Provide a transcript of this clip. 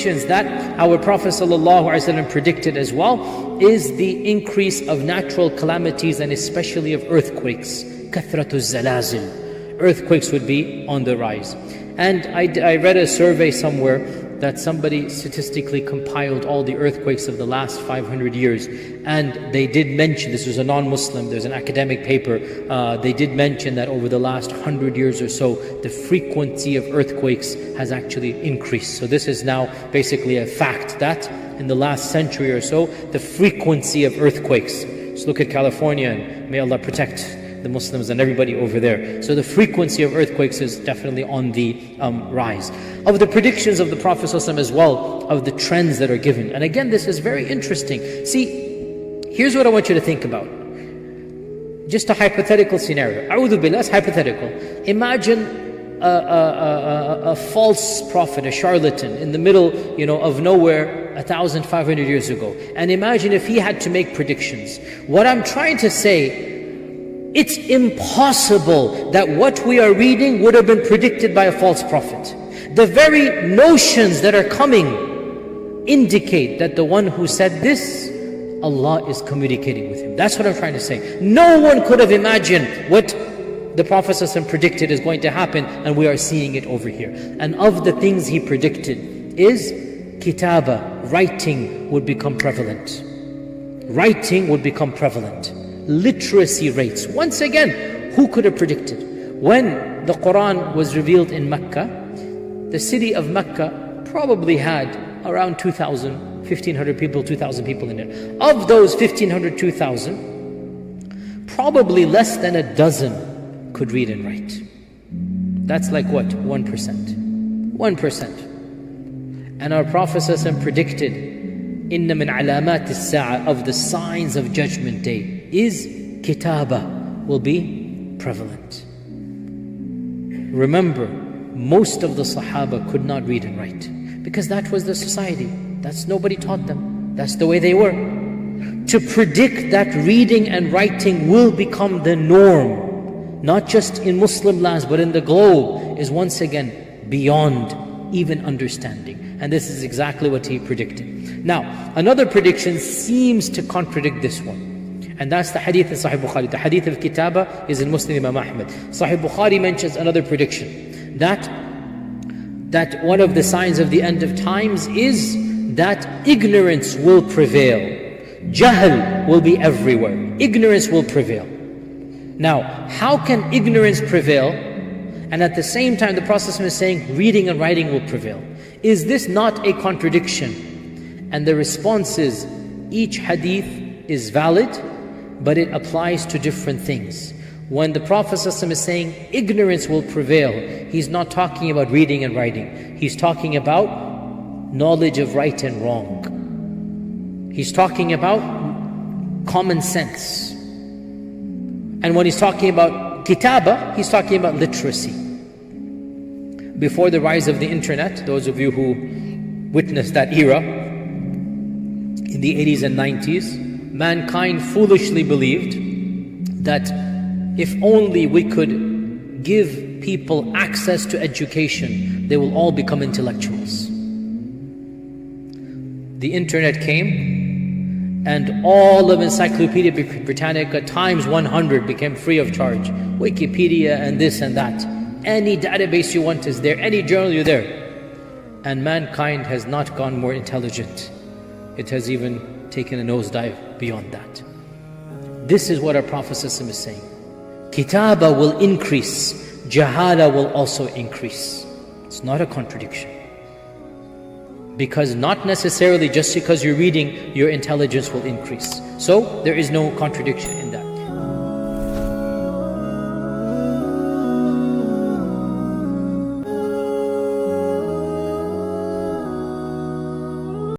predictions that our Prophet ﷺ predicted as well is the increase of natural calamities and especially of earthquakes. Kathratu zalazil. Earthquakes would be on the rise. And I read a survey somewhere that somebody statistically compiled all the earthquakes of the last 500 years. And they did mention, this was a non-Muslim, there's an academic paper, they did mention that over the last 100 years or so, the frequency of earthquakes has actually increased. So this is now basically a fact that in the last century or so, the frequency of earthquakes. So look at California, and may Allah protect the Muslims and everybody over there. So the frequency of earthquakes is definitely on the rise. Of the predictions of the Prophet ﷺ as well, of the trends that are given. And again, this is very interesting. See, here's what I want you to think about. Just a hypothetical scenario. A'udhu billah, it's hypothetical. Imagine a false prophet, a charlatan in the middle, of nowhere 1,500 years ago. And imagine if he had to make predictions. What I'm trying to say, it's impossible that what we are reading would have been predicted by a false prophet. The very notions that are coming indicate that the one who said this, Allah is communicating with him. That's what I'm trying to say. No one could have imagined what the Prophet ﷺ predicted is going to happen, and we are seeing it over here. And of the things he predicted is kitaba, writing would become prevalent. Writing would become prevalent. Literacy rates. Once again, who could have predicted? When the Quran was revealed in Mecca, the city of Mecca probably had around 2,000, 1,500 people, 2,000 people in it. Of those 1,500, 2,000, probably less than a dozen could read and write. That's like what? 1%. 1%. And our Prophet ﷺ predicted, إِنَّ مِنْ عَلَامَاتِ السَّاعَةِ, of the signs of Judgment Day, is kitaba, will be prevalent. Remember, most of the Sahaba could not read and write because that was the society. Nobody taught them. That's the way they were. To predict that reading and writing will become the norm, not just in Muslim lands but in the globe, is once again beyond even understanding. And this is exactly what he predicted. Now, another prediction seems to contradict this one. And that's the hadith in Sahih Bukhari. The hadith of Kitaba is in Muslim Imam Ahmad. Sahih Bukhari mentions another prediction. That one of the signs of the end of times is that ignorance will prevail. Jahl will be everywhere. Ignorance will prevail. Now, how can ignorance prevail? And at the same time, the Prophet is saying reading and writing will prevail. Is this not a contradiction? And the response is, each hadith is valid, but it applies to different things. When the Prophet ﷺ is saying ignorance will prevail, he's not talking about reading and writing. He's talking about knowledge of right and wrong. He's talking about common sense. And when he's talking about kitaba, he's talking about literacy. Before the rise of the internet, those of you who witnessed that era, in the 80s and 90s, mankind foolishly believed that if only we could give people access to education, they will all become intellectuals. The internet came, and all of Encyclopedia Britannica times 100 became free of charge. Wikipedia and this and that. Any database you want is there, any journal you're there. And mankind has not gone more intelligent. It has even taken a nosedive beyond that. This is what our Prophet ﷺ is saying. Kitaba will increase, jahala will also increase. It's not a contradiction. Because not necessarily just because you're reading, your intelligence will increase. So there is no contradiction in that.